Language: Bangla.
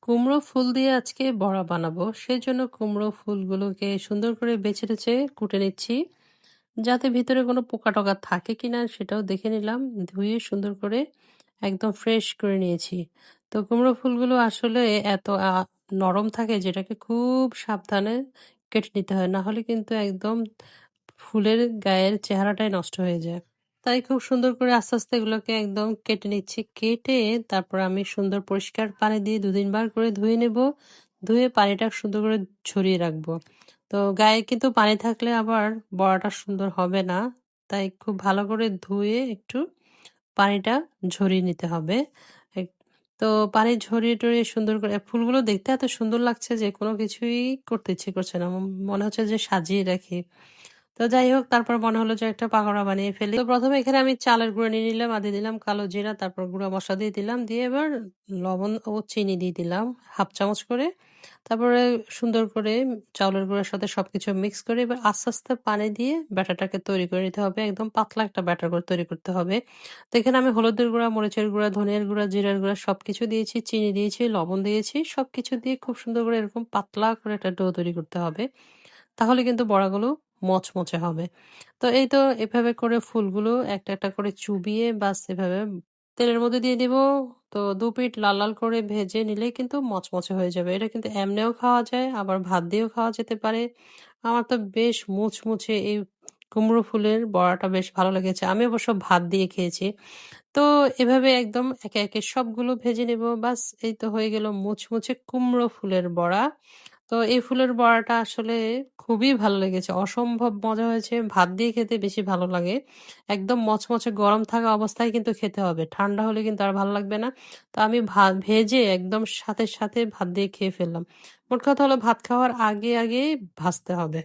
কুমড়ো ফুল দিয়ে আজকে বড়া বানাবো। সেজন্য কুমড়ো ফুলগুলোকে সুন্দর করে বেছে কুটে নিচ্ছি। যাতে ভিতরে কোনো পোকা-টোকা থাকে কিনা সেটাও দেখে নিলাম। ধুয়ে সুন্দর করে একদম ফ্রেশ করে নিয়েছি। তো কুমড়ো ফুলগুলো আসলে এত নরম থাকে যেটাকে খুব সাবধানে কেটে নিতে হয়। না হলে কিন্তু একদম ফুলের গায়ের চেহারাটাই নষ্ট হয়ে যায়। তাই খুব সুন্দর করে আস্তে, আস্তে এগুলোকে একদম কেটে নিচ্ছি। কেটে তারপর আমি সুন্দর পরিষ্কার পানি দিয়ে ২-৩ বার করে ধুয়ে নেব। ধুয়ে পানিটা সুন্দর করে ঝরিয়ে রাখবো। তো গায়ে কিন্তু পানি থাকলে আবার বড়াটা সুন্দর হবে না। তাই খুব ভালো করে ধুয়ে একটু পানিটা ঝরিয়ে নিতে হবে। এক তো পানি ঝরিয়ে-টরিয়ে সুন্দর করে ফুলগুলো দেখতে এত সুন্দর লাগছে যে কোনো কিছুই করতে ইচ্ছে করছে না। মনে হচ্ছে যে সাজিয়ে রাখি। তো যাই হোক তারপর মনে হলো যে একটা পাকোড়া বানিয়ে ফেলি। তো ১ম এ এখানে আমি চালের গুঁড়া নিয়ে নিলাম, আর দিয়ে দিলাম কালো জিরা, তারপর গুঁড়া মসলা দিয়ে দিলাম। দিয়ে এবার লবণ ও চিনি দিয়ে দিলাম ১/২ চামচ করে। তারপরে সুন্দর করে চাউলের গুঁড়ার সাথে সবকিছু মিক্স করে এবার আস্তে, আস্তে পানি দিয়ে ব্যাটারটাকে তৈরি করে নিতে হবে। একদম পাতলা একটা ব্যাটার করে তৈরি করতে হবে। তো এখানে আমি হলুদের গুঁড়া, মরিচের গুঁড়া, ধনিয়ার গুঁড়া, জিরার গুঁড়া সবকিছু দিয়েছি, চিনি দিয়েছি, লবণ দিয়েছি। সবকিছু দিয়ে খুব সুন্দর করে এরকম পাতলা করে একটা ডো তৈরি করতে হবে। তাহলে কিন্তু বড়াগুলো মচমচে হবে। তো এই তো এভাবে করে ফুলগুলো একটা, একটা করে চুবিয়ে বাস এভাবে তেলের মধ্যে দিয়ে দিব। তো ২ পিঠ লাল, লাল করে ভেজে নিলেই কিন্তু মচমচে হয়ে যাবে। এটা কিন্তু এমনেও খাওয়া যায়, আবার ভাত দিয়েও খাওয়া যেতে পারে। আমার তো বেশ মুচমুচে এই কুমড়ো ফুলের বড়াটা বেশ ভালো লেগেছে। আমি অবশ্য ভাত দিয়ে খেয়েছি। তো এভাবে একদম একে, একে সবগুলো ভেজে নেব। বাস এই তো হয়ে গেল মুচমুচে কুমড়ো ফুলের বড়া। তো এই ফুলের বড়াটা আসলে খুবই ভালো লেগেছে। অসম্ভব মজা হয়েছে। ভাত দিয়ে খেতে বেশি ভালো লাগে। একদম মচমচে গরম থাকা অবস্থায় কিন্তু খেতে হবে। ঠান্ডা হলে কিন্তু আর ভালো লাগবে না। তো আমি ভেজে একদম সাথে, সাথে ভাত দিয়ে খেয়ে ফেললাম। মোট কথা হলো ভাত খাওয়ার আগে, আগেই ভাজতে হবে।